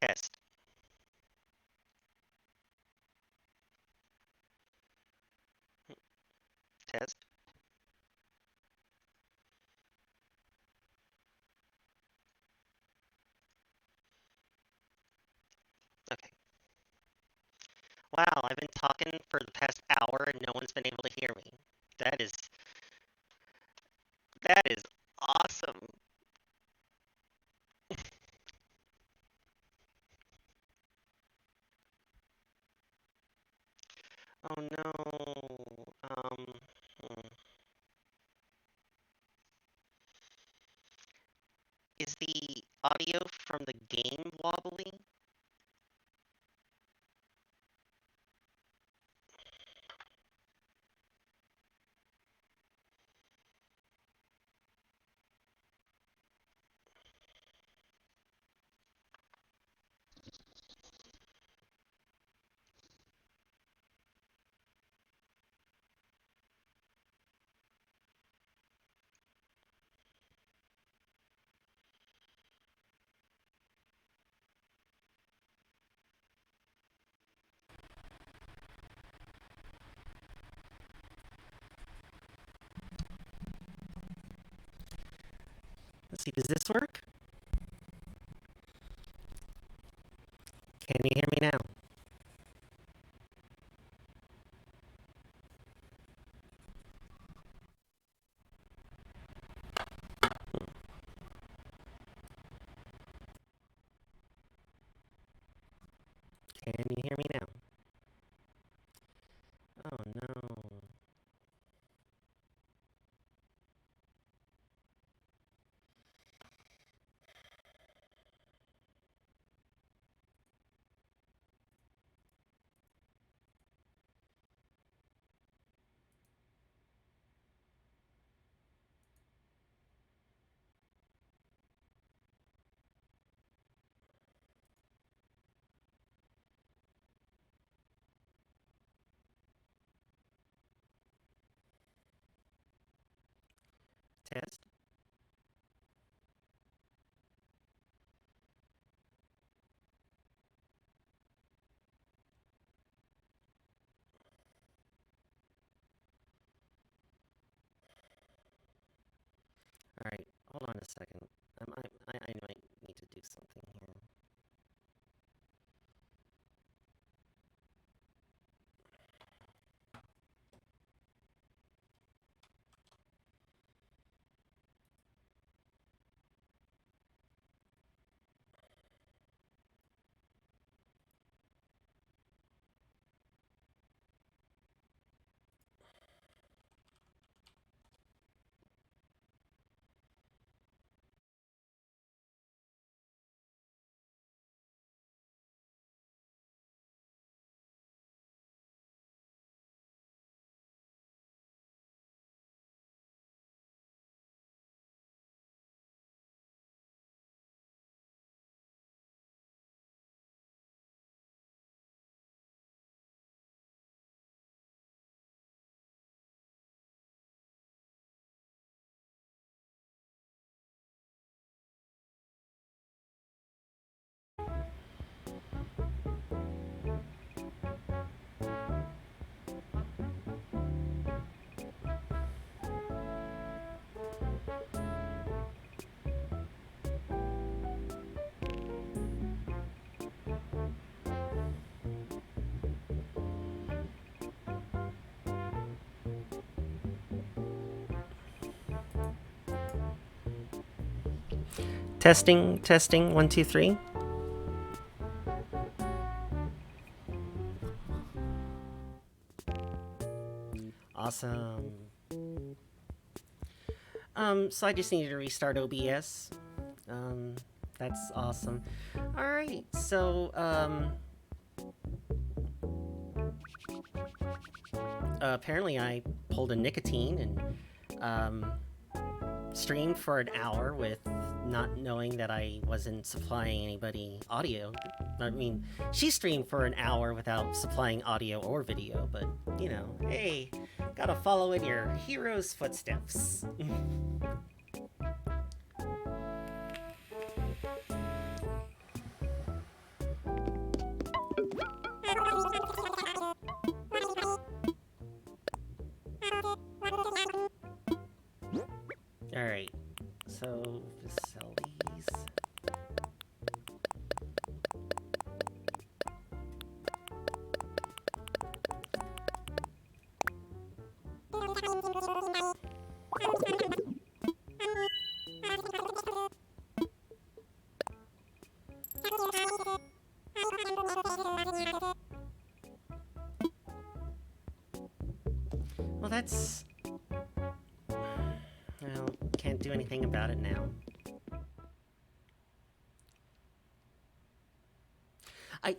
Test. Test. Okay. Wow, I've been talking for the past hour and no one's been able to hear me. That is that is awesome. Oh no. Hmm. Is the audio from the game wobbly? Let's see, does this work? Can you hear me now? Can you hear me now? Oh no. Test. All right, hold on a second. I might need to do something here. Testing, testing, one, two, three. Awesome. So I just needed to restart OBS. Um, that's awesome. All right, so apparently I pulled a nicotine and streamed for an hour with not knowing that I wasn't supplying anybody audio. I mean, she streamed for an hour without supplying audio or video, but you know, hey, gotta follow in your hero's footsteps. Well, that's... Well, can't do anything about it now. I...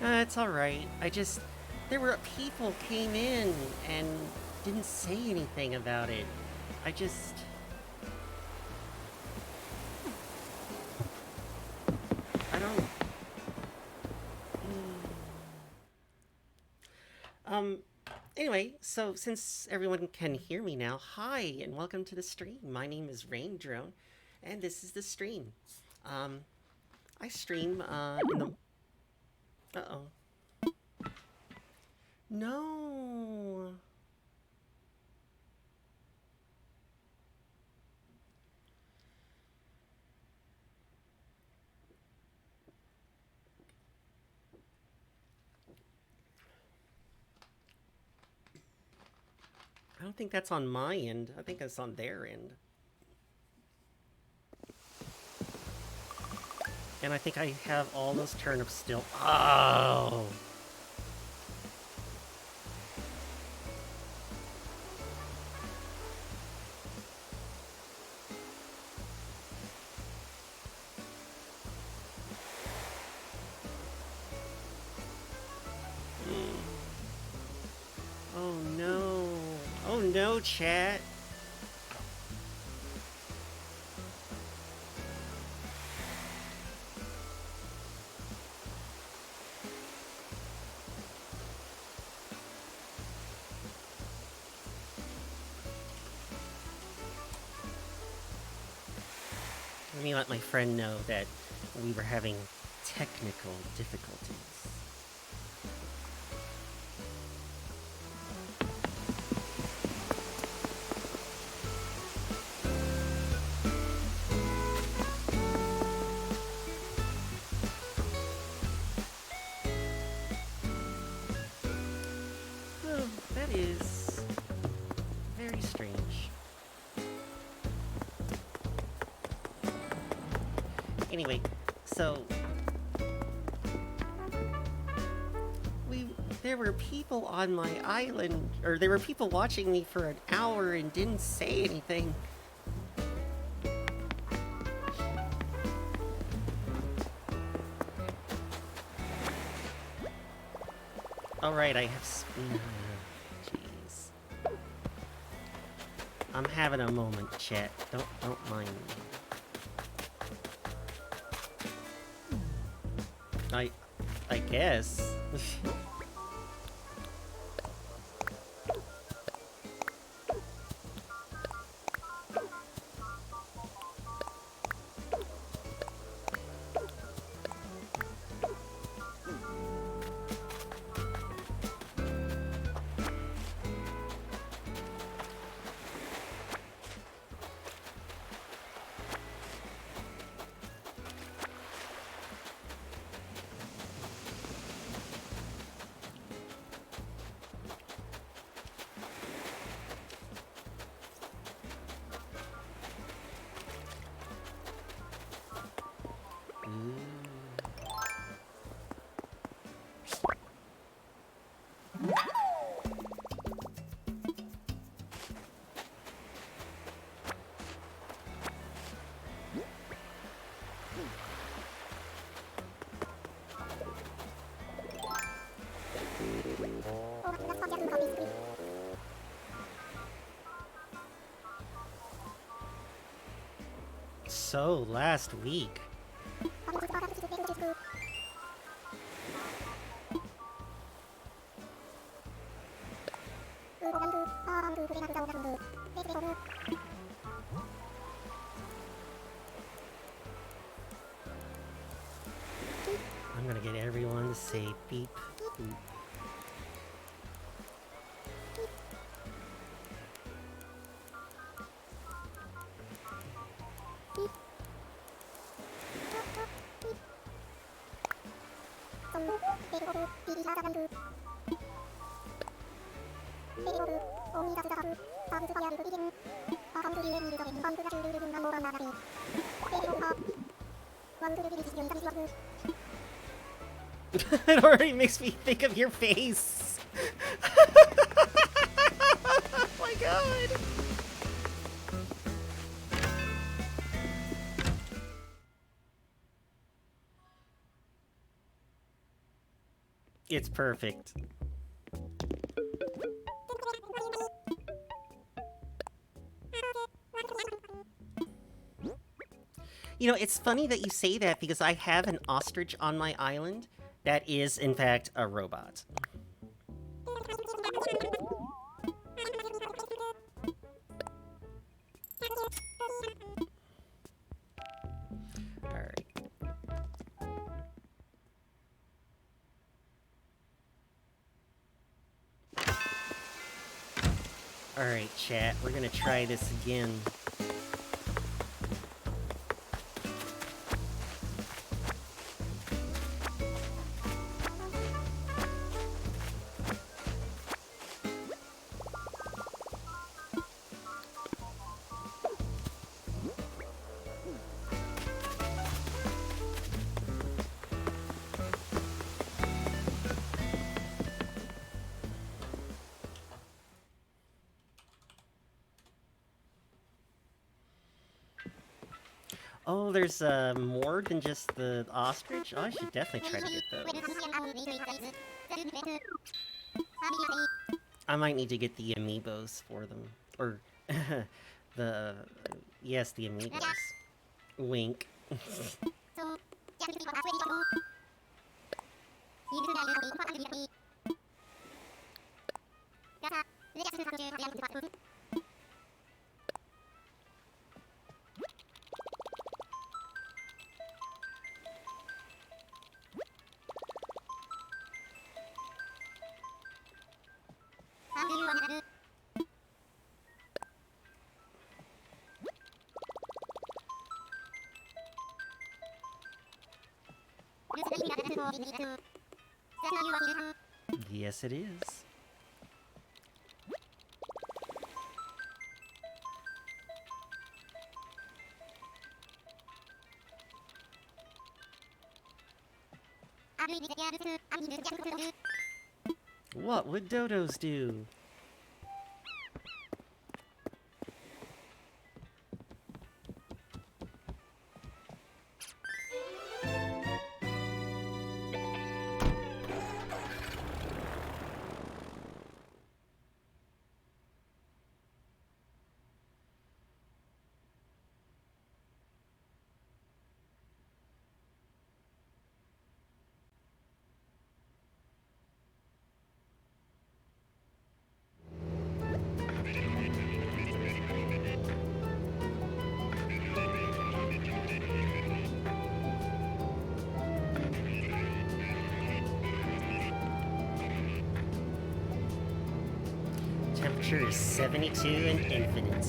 It's alright. There were people came in and didn't say anything about it. I don't... Anyway, so since everyone can hear me now, hi and welcome to the stream. My name is Rain Drone, and this is the stream. I stream, in the... Uh-oh. No! I don't think that's on my end. I think that's on their end. And I think I have all those turnips still. Oh! Oh no. Oh no, chat. Let me let my friend know that we were having technical difficulties. Oh, that is very strange. Anyway, so there were people on my island, or there were people watching me for an hour and didn't say anything. All right, I have. Jeez, I'm having a moment, chat. Don't mind me. I guess. So, last week. I'm gonna get everyone to say beep, boop. It already makes me think of your face. Oh my god. It's perfect. You know, it's funny that you say that because I have an ostrich on my island that is, in fact, a robot. Alright. Alright, chat, we're gonna try this again. Oh, there's more than just the ostrich? Oh, I should definitely try to get those. I might need to get the amiibos for them. Or, the... yes, the amiibos. Wink. Yes, it is. What would dodos do? Temperature is 72 and infinite.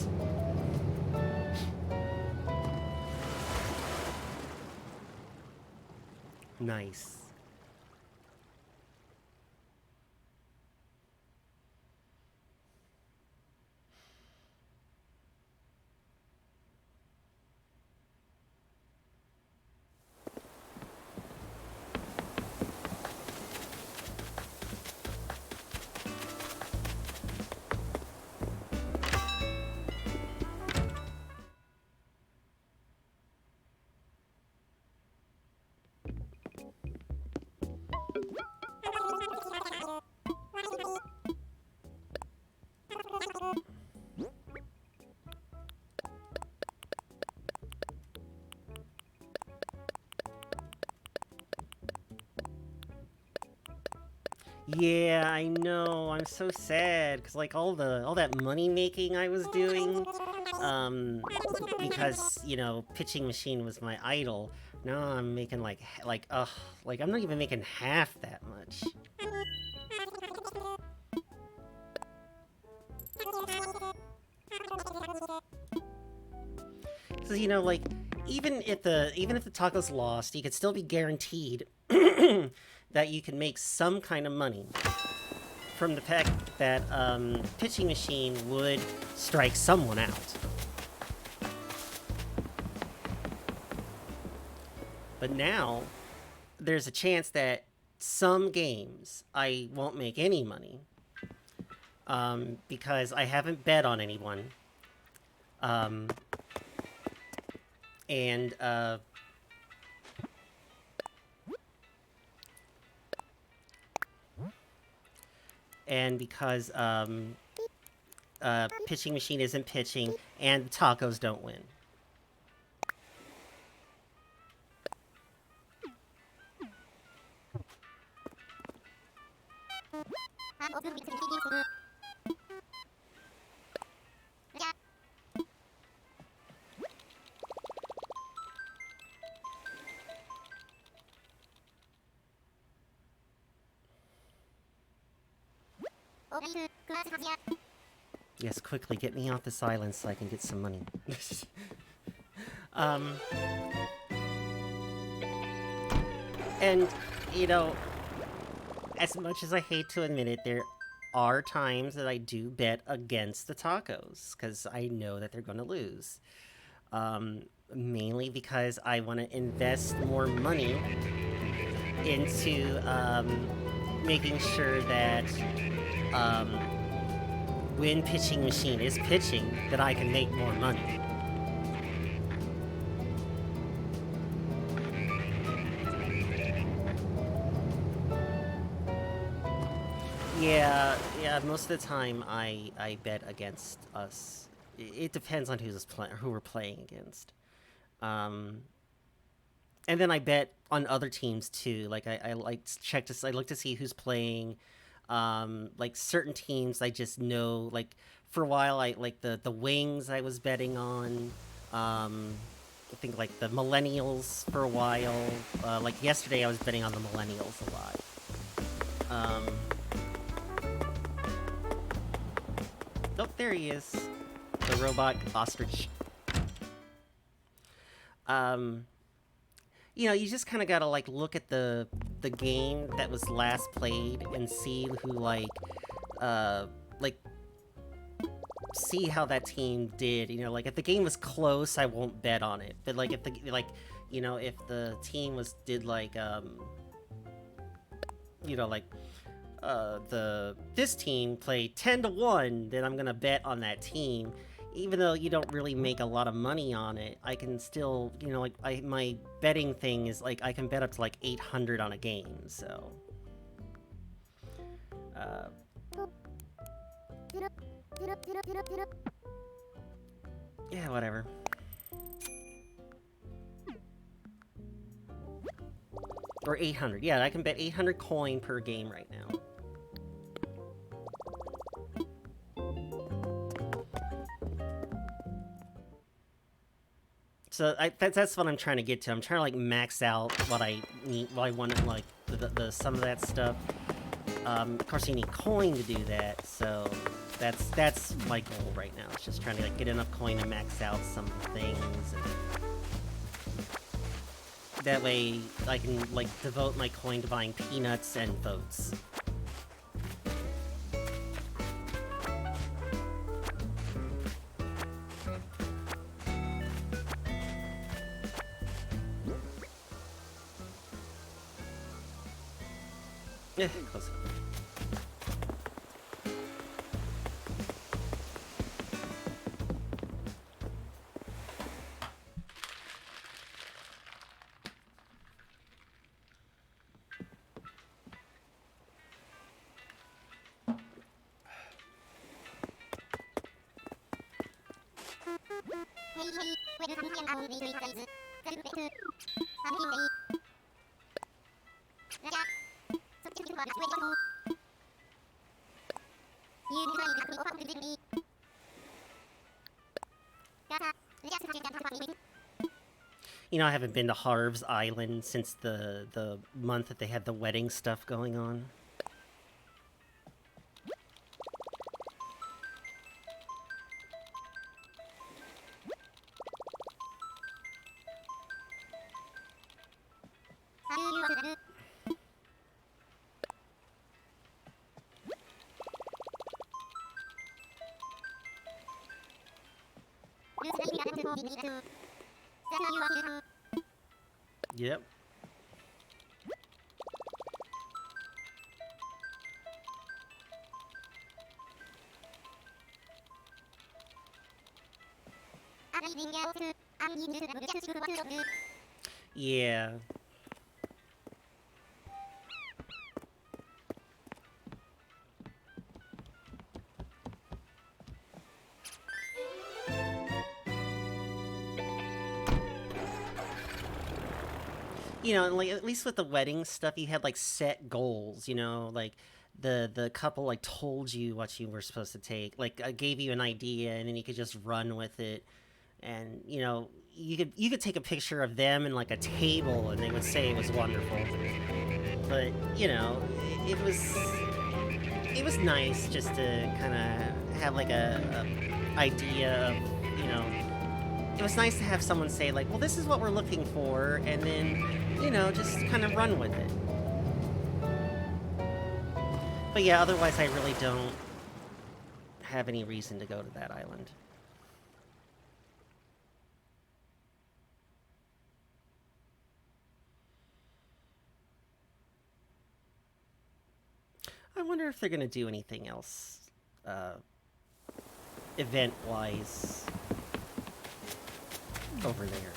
Nice. Yeah, I know. I'm so sad because like all that money making I was doing, because you know, pitching machine was my idol. Now I'm making like I'm not even making half that much. So you know, like even if the tacos lost, you could still be guaranteed that you can make some kind of money from the fact that pitching machine would strike someone out. But now, there's a chance that some games I won't make any money because I haven't bet on anyone. And because pitching machine isn't pitching and tacos don't win. Yes, quickly, get me off this island so I can get some money. And, you know, as much as I hate to admit it, there are times that I do bet against the tacos, because I know that they're going to lose. Mainly because I want to invest more money into making sure that when pitching machine is pitching, that I can make more money. Yeah, most of the time I bet against us. It depends on who we're playing against. And then I bet on other teams too. Like I like to check I look to see who's playing. Like certain teams I just know, like for a while I like the Wings I was betting on. I think like the Millennials for a while. Like yesterday I was betting on the Millennials a lot. Oh, there he is. The robot ostrich. You know, you just kind of gotta like look at the game that was last played and see who see how that team did. You know, like if the game was close, I won't bet on it. But like if if the team did like this team played 10-1, then I'm gonna bet on that team. Even though you don't really make a lot of money on it, I can still, my betting thing is like I can bet up to like 800 on a game, so yeah, whatever. Or 800. Yeah, I can bet 800 coin per game right now. So that's what I'm trying to get to. I'm trying to like max out what I need, what I want to like the some of that stuff. Of course, you need coin to do that. So that's my goal right now. It's just trying to like get enough coin to max out some things. And that way, I can like devote my coin to buying peanuts and votes. Close enough. You know, I haven't been to Harv's Island since the month that they had the wedding stuff going on. Yep. Yeah. You know, and like at least with the wedding stuff, you had like set goals. You know, like the couple like told you what you were supposed to take. Like I gave you an idea, and then you could just run with it. And you know, you could take a picture of them in like a table, and they would say it was wonderful. But you know, it was nice just to kind of have like a idea of, you know, it was nice to have someone say like, well, this is what we're looking for, and then, you know, just kind of run with it. But yeah, otherwise I really don't have any reason to go to that island. I wonder if they're gonna do anything else, uh, event-wise, over there.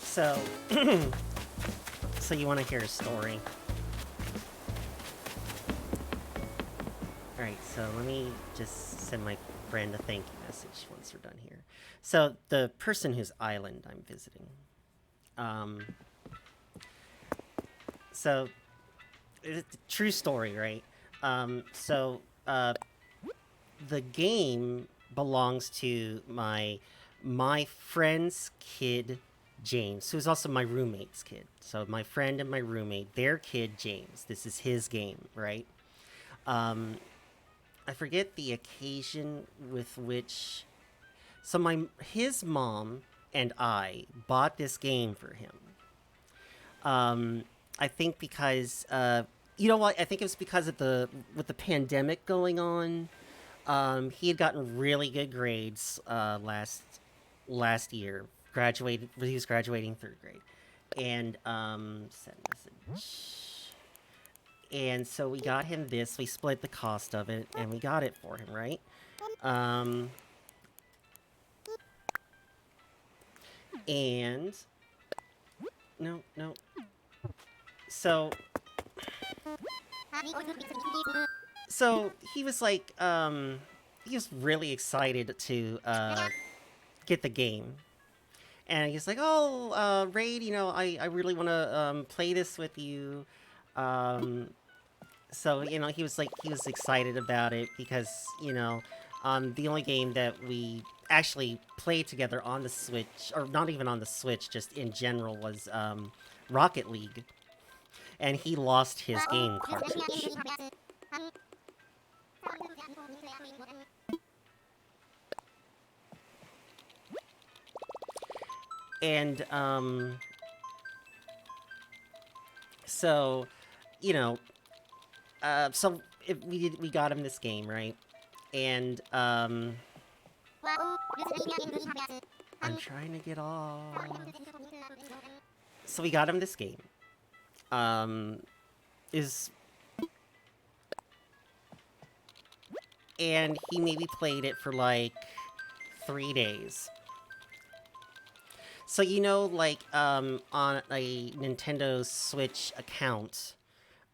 So, so you want to hear a story? All right, so let me just send my friend a thank you message once we're done here. So the person whose island I'm visiting, um, so it's a true story, right? So the game belongs to my friend's kid James, who's also my roommate's kid. So my friend and my roommate, their kid James. This is his game, right? Um, I forget the occasion with which. So my his mom and I bought this game for him. I think because you know what? I think it was because of the with the pandemic going on. He had gotten really good grades last year. Graduated. He was graduating third grade, and send message. And so we got him this. We split the cost of it, and we got it for him, right? Um, and no, no. So, so he was like, he was really excited to get the game, and he's like, "Oh, Raid, you know, I really want to play this with you." Um, so you know, he was excited about it because you know, the only game that we actually played together on the Switch, or not even on the Switch, just in general, was Rocket League, and he lost his game cartridge. And so you know, so we got him this game, right? And I'm trying to get off. So we got him this game. Um, is and he maybe played it for like 3 days. So you know, like on a Nintendo Switch account,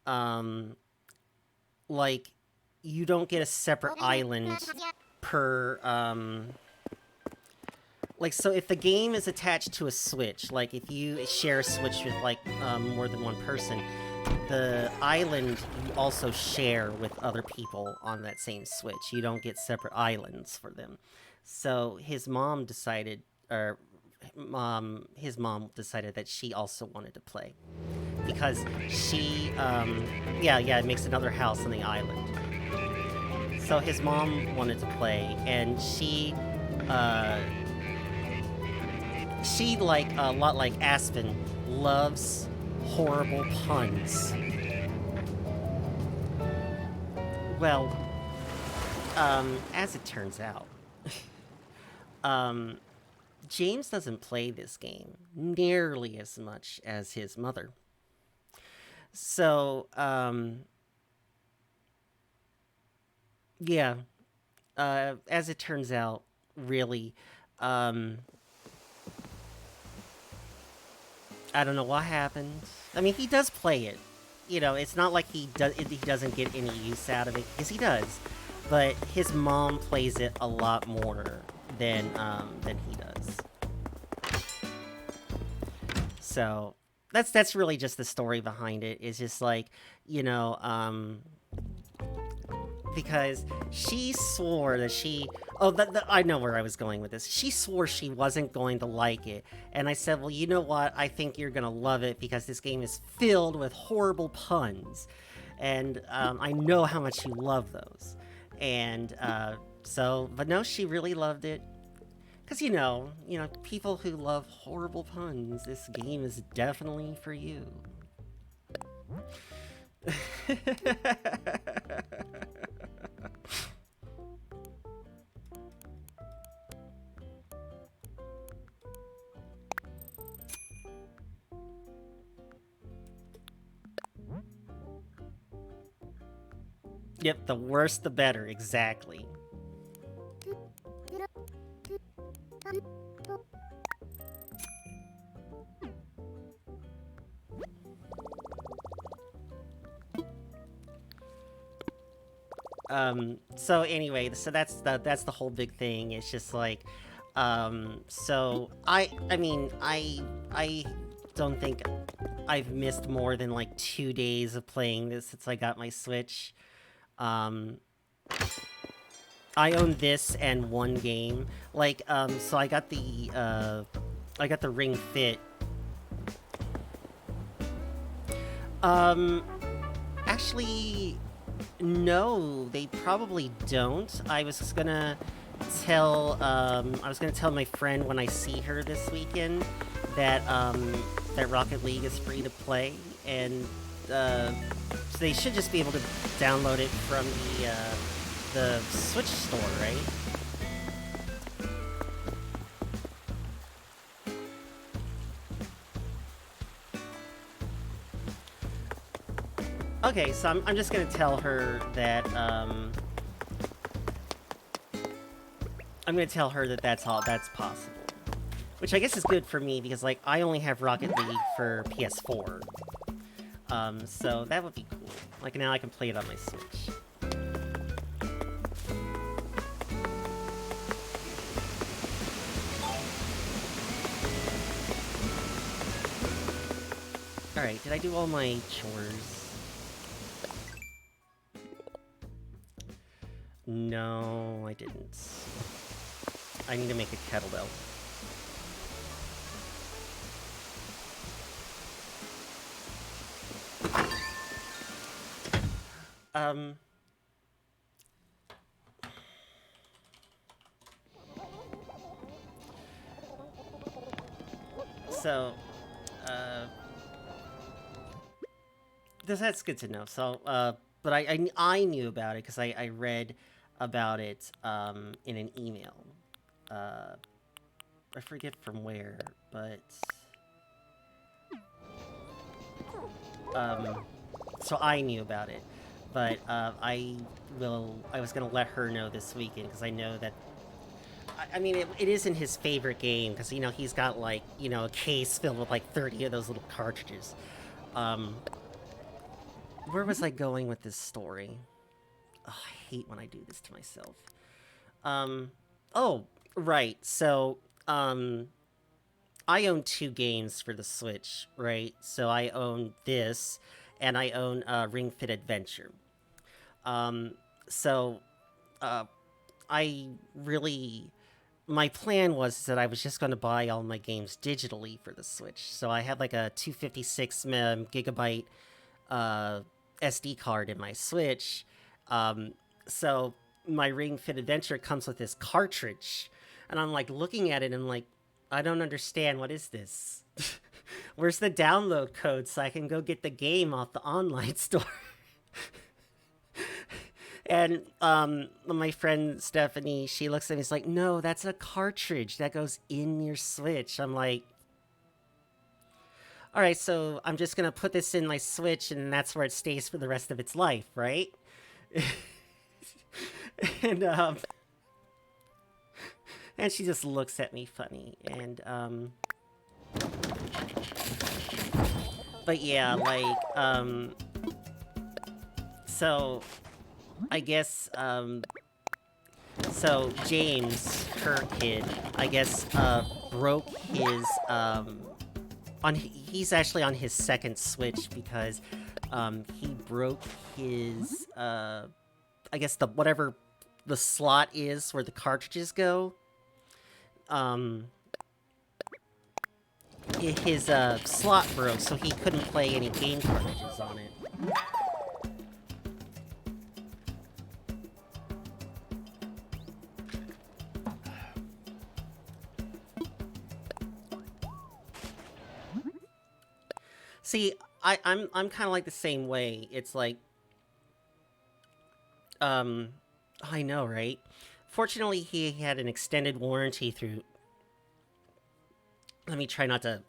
um, like, you don't get a separate island per, like, so if the game is attached to a Switch, like, if you share a Switch with, like, more than one person, the island you also share with other people on that same Switch. You don't get separate islands for them. So his mom decided, or his mom decided that she also wanted to play. Because she, yeah, it makes another house on the island. So his mom wanted to play, and she, like, a lot like Aspen, loves horrible puns. Well, as it turns out, James doesn't play this game nearly as much as his mother. So, yeah, as it turns out, really, I don't know what happened. I mean, he does play it. You know, it's not like he doesn't get any use out of it, because he does. But his mom plays it a lot more than he does. So that's really just the story behind it. It's just like, you know, because she swore that she... Oh, I know where I was going with this. She swore she wasn't going to like it. And I said, well, you know what? I think you're going to love it because this game is filled with horrible puns. And I know how much you love those. And but no, she really loved it. Because, you know, people who love horrible puns, this game is definitely for you. Yep, the worse the better, exactly. So anyway, so that's the whole big thing. It's just like, so I mean, I don't think I've missed more than like 2 days of playing this since I got my Switch. I own this and one game. Like, so I got the Ring Fit. Actually, no, they probably don't. I was gonna tell my friend when I see her this weekend that, that Rocket League is free to play, and, so they should just be able to download it from the Switch store, right? Okay, so I'm just gonna tell her that, I'm gonna tell her that that's possible. Which I guess is good for me, because, like, I only have Rocket League for PS4. So that would be cool. Like, now I can play it on my Switch. Alright, did I do all my chores? No, I didn't. I need to make a kettlebell. So, that's good to know. So, but I knew about it because I read about it, in an email. I forget from where, but... so I knew about it. But, I was gonna let her know this weekend, because I know that... I mean, it isn't his favorite game, because, you know, he's got, like, you know, a case filled with, like, 30 of those little cartridges. Where was I going with this story? Oh, I hate when I do this to myself. Oh, right. So, I own two games for the Switch, right? So I own this, and I own Ring Fit Adventure. Um, so, uh, I really my plan was that I was just going to buy all my games digitally for the Switch. So I had like a 256 gigabyte uh, SD card in my Switch. Um, so my Ring Fit Adventure comes with this cartridge, and I'm like looking at it and I'm like, I don't understand. What is this? Where's the download code so I can go get the game off the online store? And my friend Stephanie, she looks at me, she's like, no, that's a cartridge that goes in your Switch. I'm like, all right, so I'm just gonna put this in my Switch, and that's where it stays for the rest of its life, right? and and she just looks at me funny, and but yeah, like so I guess so James, her kid, I guess broke his he's actually on his second Switch because he broke his I guess the whatever the slot is where the cartridges go. His slot broke, so he couldn't play any game cartridges on it. See, I'm kind of like the same way. It's like, I know, right? Fortunately, he had an extended warranty through. Let me try not to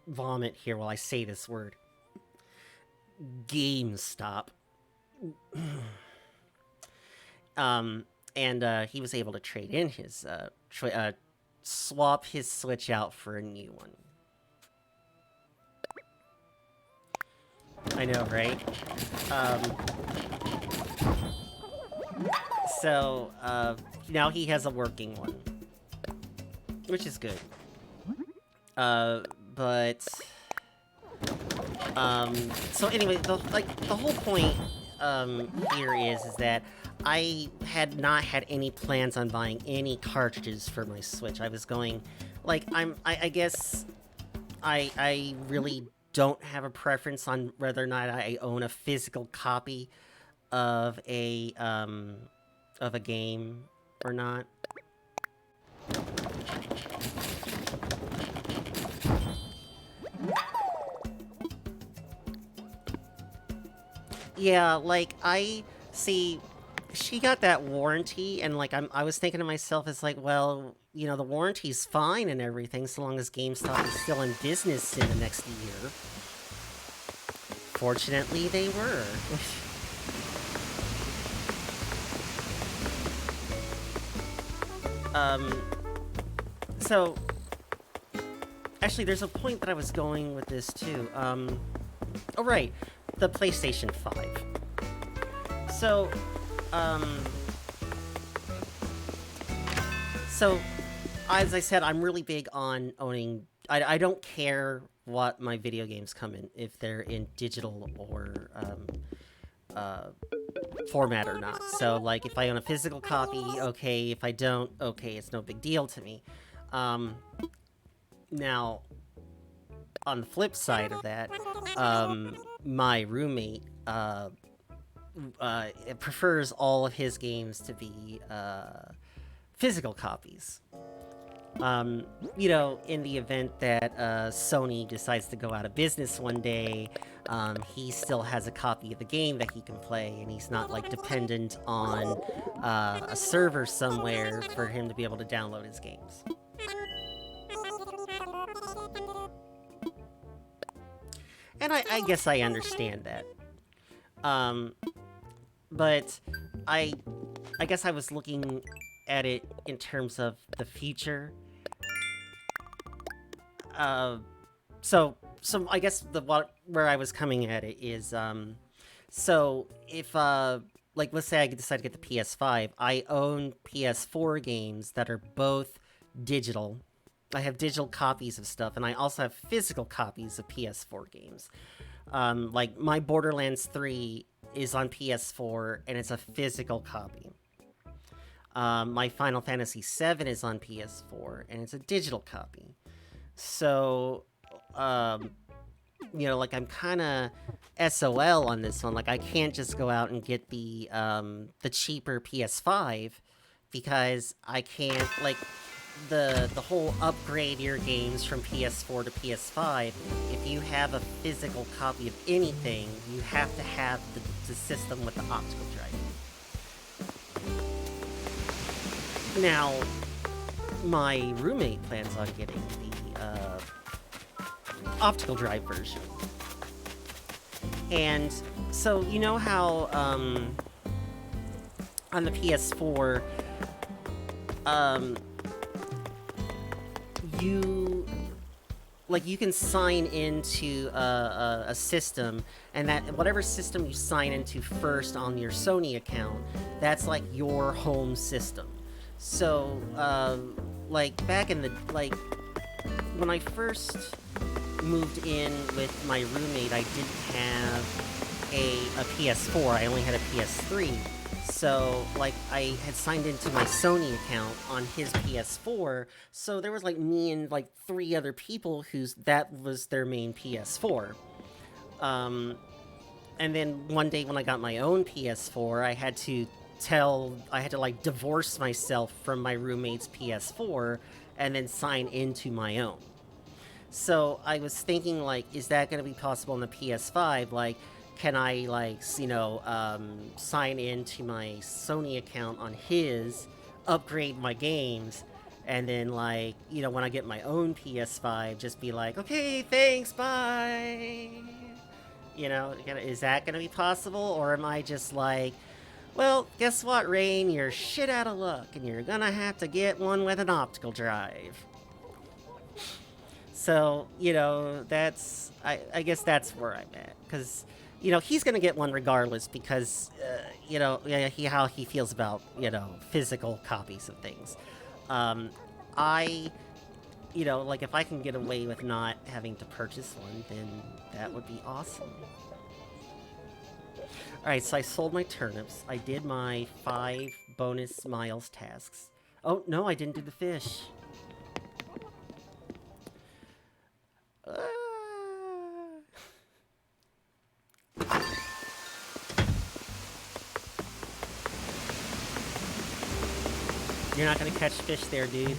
vomit here while I say this word. GameStop. And he was able to trade in his swap his Switch out for a new one. I know, right? So now he has a working one, which is good. But so anyway, the whole point here is that I had not had any plans on buying any cartridges for my Switch. I was going, like, I guess I really don't have a preference on whether or not I own a physical copy of a game or not. Yeah, like I see she got that warranty, and like I was thinking to myself, it's like, well, you know, the warranty's fine and everything so long as GameStop is still in business in the next year. Fortunately, they were. So actually, there's a point that I was going with this too. Oh right, the PlayStation 5. So, so as I said, I'm really big on owning. I don't care what my video games come in, if they're in digital or format or not. So, like, if I own a physical copy, okay. If I don't, okay, it's no big deal to me. Now, on the flip side of that, my roommate prefers all of his games to be physical copies. You know, in the event that Sony decides to go out of business one day, he still has a copy of the game that he can play, and he's not, like, dependent on a server somewhere for him to be able to download his games. And I guess I understand that. But I guess I was looking at it in terms of the future. So I guess where I was coming at it is, So if like let's say I decide to get the PS5, I own PS4 games that are both digital. I have digital copies of stuff, and I also have physical copies of PS4 games. Like my Borderlands 3 is on PS4, and it's a physical copy. My Final Fantasy 7 is on PS4, and it's a digital copy. So, um, like I'm kind of SOL on this one. Like I can't just go out and get the cheaper PS5 because I can't like the whole upgrade your games from PS4 to PS5. If you have a physical copy of anything, you have to have the system with the optical drive. Now, my roommate plans on getting the optical drive version. And so, you know how on the PS4, you can sign into a system, and that whatever system you sign into first on your Sony account, that's like your home system. So, like back in the when I first moved in with my roommate, I didn't have a PS4. I only had a PS3. So, like, I had signed into my Sony account on his PS4. So there was like me and like 3 other people that was their main PS4. And then one day when I got my own PS4, I had to like divorce myself from my roommate's PS4 and then sign into my own. So I was thinking, like, is that going to be possible on the PS5? Like, can I, like, sign into my Sony account on his, upgrade my games, and then, like, when I get my own PS5, just be like, okay, thanks, bye. Is that going to be possible? Or am I just like, well, guess what, Rain? You're shit out of luck, and you're gonna have to get one with an optical drive. So, I guess that's where I'm at. Because, he's going to get one regardless because, how he feels about, physical copies of things. I, like if I can get away with not having to purchase one, then that would be awesome. Alright, so I sold my turnips. I did my 5 bonus miles tasks. Oh, no, I didn't do the fish. You're not gonna catch fish there, dude.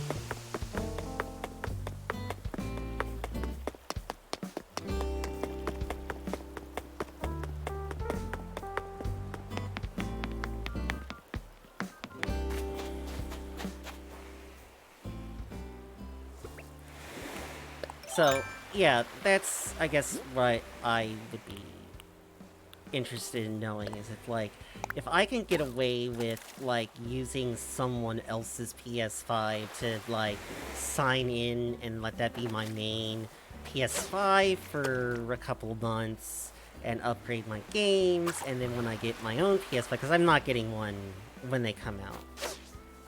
So, yeah, that's, I guess, what I would be interested in knowing is if I can get away with, like, using someone else's PS5 to, like, sign in and let that be my main PS5 for a couple of months and upgrade my games, and then when I get my own PS5, because I'm not getting one when they come out.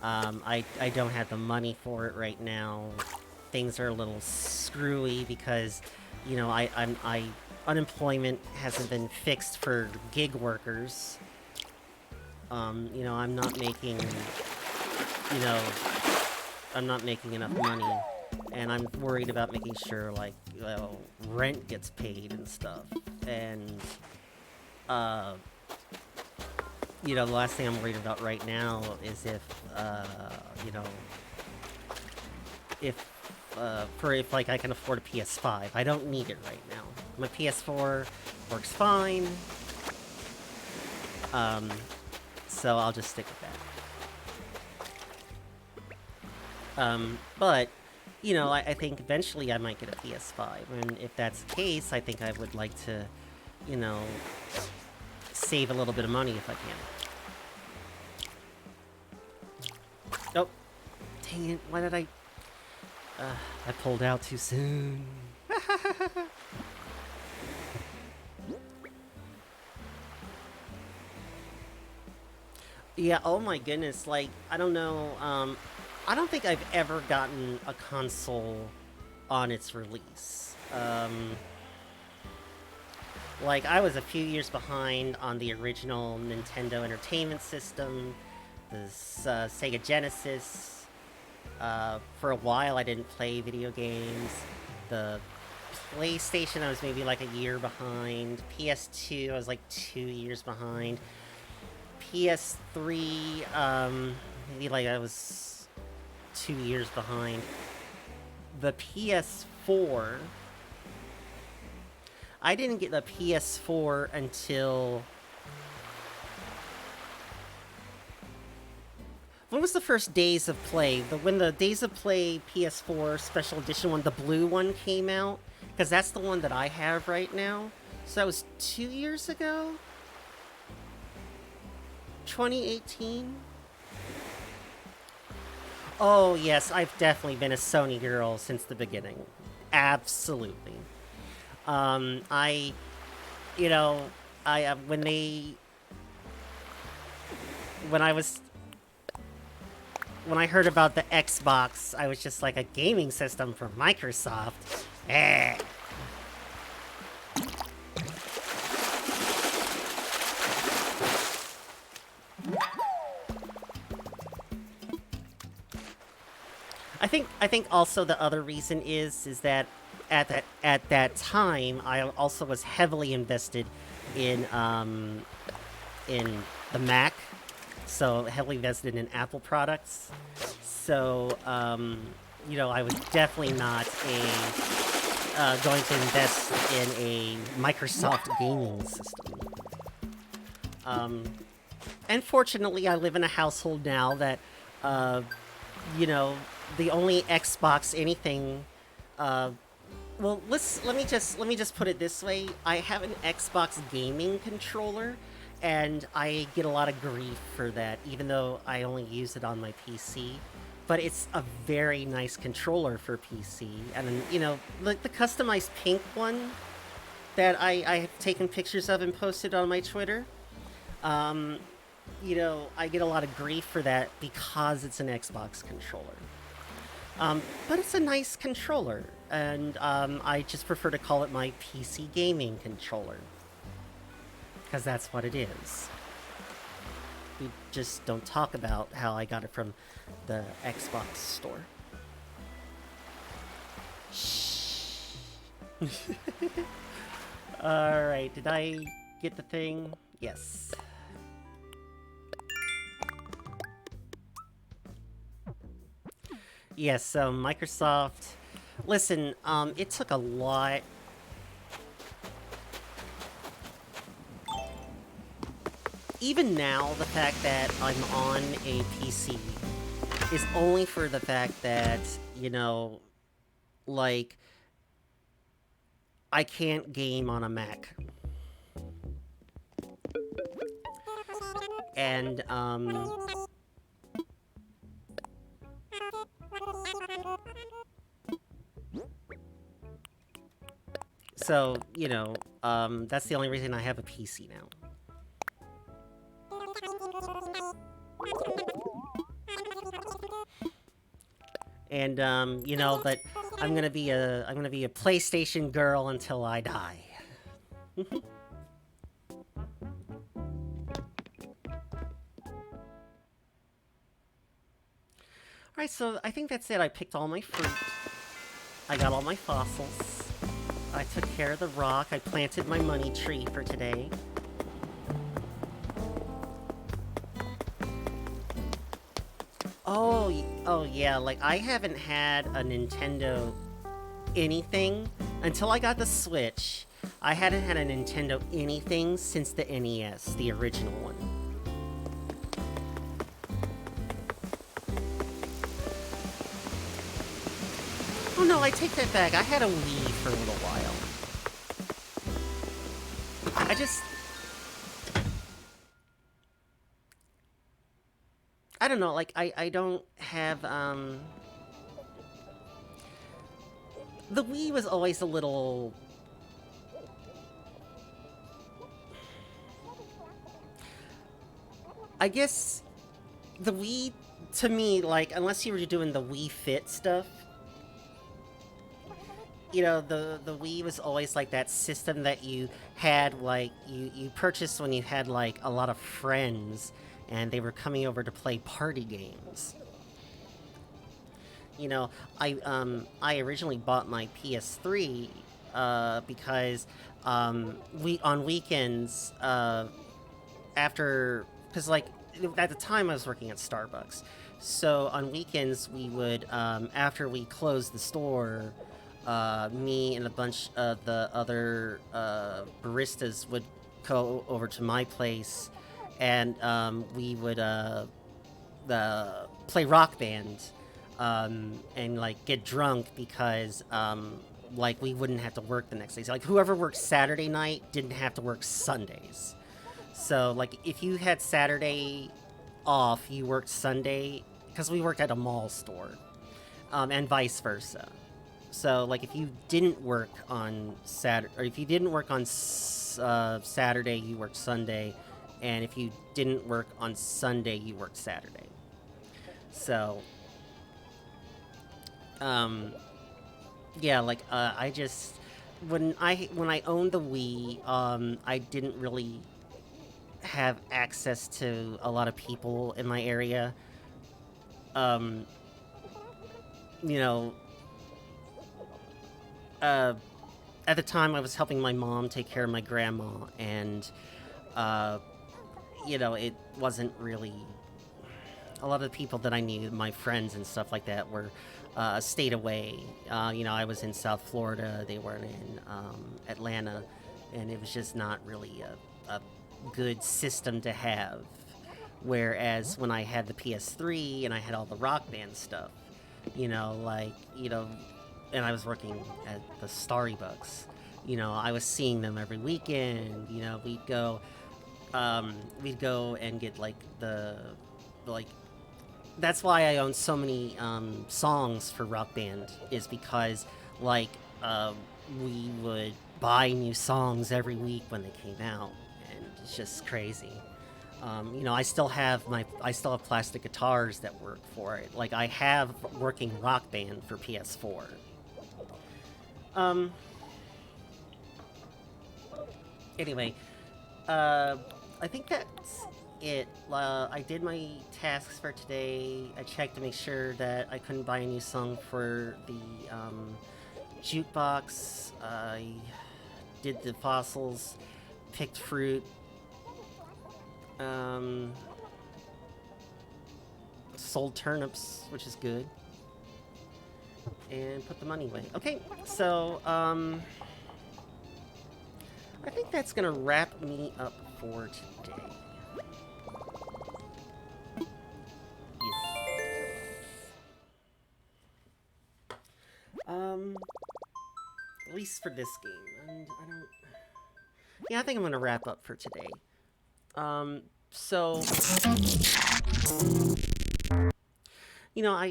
I don't have the money for it right now. Things are a little screwy because, unemployment hasn't been fixed for gig workers. I'm not making, I'm not making enough money, and I'm worried about making sure, like, rent gets paid and stuff, and, the last thing I'm worried about right now is if I can afford a PS5. I don't need it right now. My PS4 works fine. So I'll just stick with that. But, I think eventually I might get a PS5, and if that's the case, I think I would like to, save a little bit of money if I can. Oh, dang it, why did I pulled out too soon. Yeah, oh my goodness, like, I don't know, I don't think I've ever gotten a console on its release. Like, I was a few years behind on the original Nintendo Entertainment System, the Sega Genesis. For a while, I didn't play video games. The PlayStation, I was maybe like a year behind. PS2, I was like 2 years behind. PS3, maybe like I was 2 years behind. The PS4, I didn't get the PS4 until... When was the first Days of Play? When the Days of Play PS4 Special Edition one, the blue one, came out? Because that's the one that I have right now. So that was 2 years ago? 2018? Oh, yes, I've definitely been a Sony girl since the beginning. Absolutely. I, you know, when I was, when I heard about the Xbox, I was just like, a gaming system from Microsoft. Eh. I think also the other reason is that at that time I also was heavily invested in the Mac, so heavily invested in Apple products. So you know, I was definitely not going to invest in a Microsoft gaming system. And fortunately, I live in a household now that, you know, the only Xbox anything. Well, let me just put it this way. I have an Xbox gaming controller, and I get a lot of grief for that, even though I only use it on my PC. But it's a very nice controller for PC, and you know, like the customized pink one that I have taken pictures of and posted on my Twitter. You know, I get a lot of grief for that because it's an Xbox controller. But it's a nice controller, and I just prefer to call it my PC gaming controller. Because that's what it is. We just don't talk about how I got it from the Xbox store. Shh. Alright, did I get the thing? Yes. Yes, so Microsoft... Listen, it took a lot... Even now, the fact that I'm on a PC is only for the fact that, you know, like, I can't game on a Mac. And, so, you know, that's the only reason I have a PC now. And, you know, but I'm gonna be a PlayStation girl until I die. Alright, so I think that's it. I picked all my fruit. I got all my fossils. I took care of the rock. I planted my money tree for today. Oh yeah, like I haven't had a Nintendo anything until I got the Switch. I hadn't had a Nintendo anything since the NES, the original one. Oh no, I take that back. I had a Wii for a little while. I don't know, like, I don't have, the Wii was always a little... I guess the Wii, to me, like, unless you were doing the Wii Fit stuff, the Wii was always like that system that you had, like, you purchased when you had, like, a lot of friends and they were coming over to play party games. You know, I originally bought my PS3 because we on weekends after because like at the time I was working at Starbucks, so on weekends we would after we closed the store, me and a bunch of the other baristas would go over to my place, and we would play Rock Band, and like get drunk because like we wouldn't have to work the next day. So like whoever worked Saturday night didn't have to work Sundays. So like if you had Saturday off, you worked Sunday because we worked at a mall store, and vice versa. So like if you didn't work on Saturday, or if you didn't work on Saturday, you worked Sunday, and if you didn't work on Sunday, you worked Saturday. So um, yeah, like I just when I owned the Wii, I didn't really have access to a lot of people in my area. Um, you know, uh, at the time I was helping my mom take care of my grandma, and uh, it wasn't really a lot of the people that I knew, my friends and stuff like that, were stayed away. I was in South Florida; they were in Atlanta, and it was just not really a good system to have. Whereas when I had the PS3 and I had all the Rock Band stuff, like and I was working at the Starbucks, I was seeing them every weekend. We'd go and get like like that's why I own so many songs for Rock Band, is because like uh, we would buy new songs every week when they came out, and it's just crazy. I still have plastic guitars that work for it. Like I have working Rock Band for PS4. Um. Anyway, uh, I think that's it. I did my tasks for today. I checked to make sure that I couldn't buy a new song for the jukebox. I did the fossils, picked fruit, um, sold turnips, which is good, and put the money away. Okay, so I think that's gonna wrap me up for today. Um, at least for this game. And I don't. Yeah, I think I'm gonna wrap up for today. So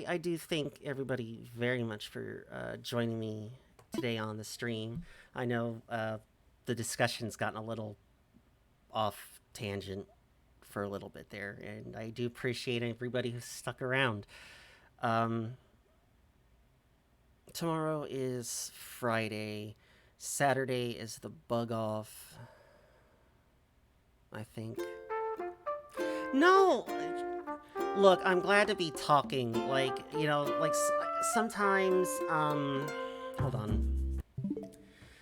I do thank everybody very much for joining me today on the stream. I know the discussion's gotten a little off tangent for a little bit there, and I do appreciate everybody who stuck around. Um, Tomorrow is Friday. Saturday is the bug off, I think. No! Look, I'm glad to be talking. Like, sometimes, hold on.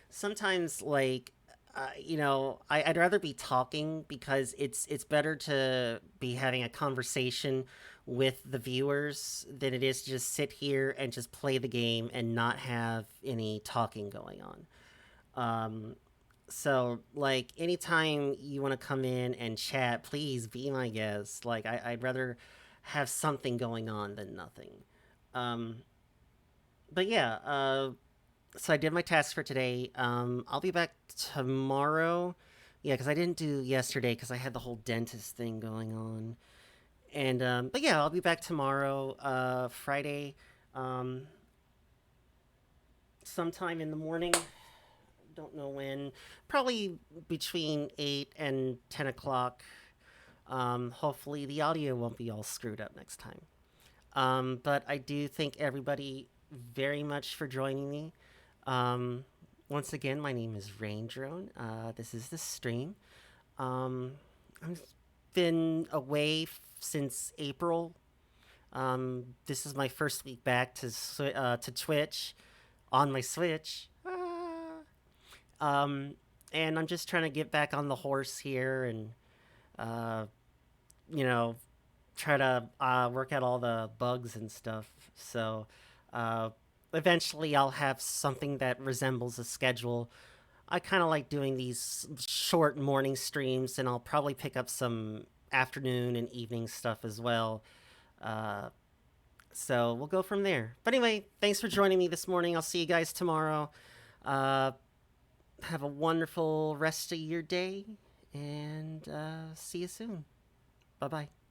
Sometimes, like, I'd rather be talking because it's better to be having a conversation with the viewers than it is to just sit here and just play the game and not have any talking going on. Um, so, like, anytime you want to come in and chat, please be my guest. Like, I'd rather have something going on than nothing. Um, but yeah, so I did my task for today. I'll be back tomorrow. Yeah, because I didn't do yesterday because I had the whole dentist thing going on. And, but yeah, I'll be back tomorrow, Friday, um, sometime in the morning. Don't know when. Probably between 8 and 10 o'clock. Hopefully, the audio won't be all screwed up next time. But I do thank everybody very much for joining me. Um, Once again, my name is Rain Drone. This is the stream. Um, I've been away since April. This is my first week back to Twitch on my Switch. Um, and I'm just trying to get back on the horse here and uh, you know try to work out all the bugs and stuff. So uh, eventually, I'll have something that resembles a schedule. I kind of like doing these short morning streams, and I'll probably pick up some afternoon and evening stuff as well. Uh, so we'll go from there. But anyway, thanks for joining me this morning. I'll see you guys tomorrow. Uh, have a wonderful rest of your day, and see you soon. Bye bye.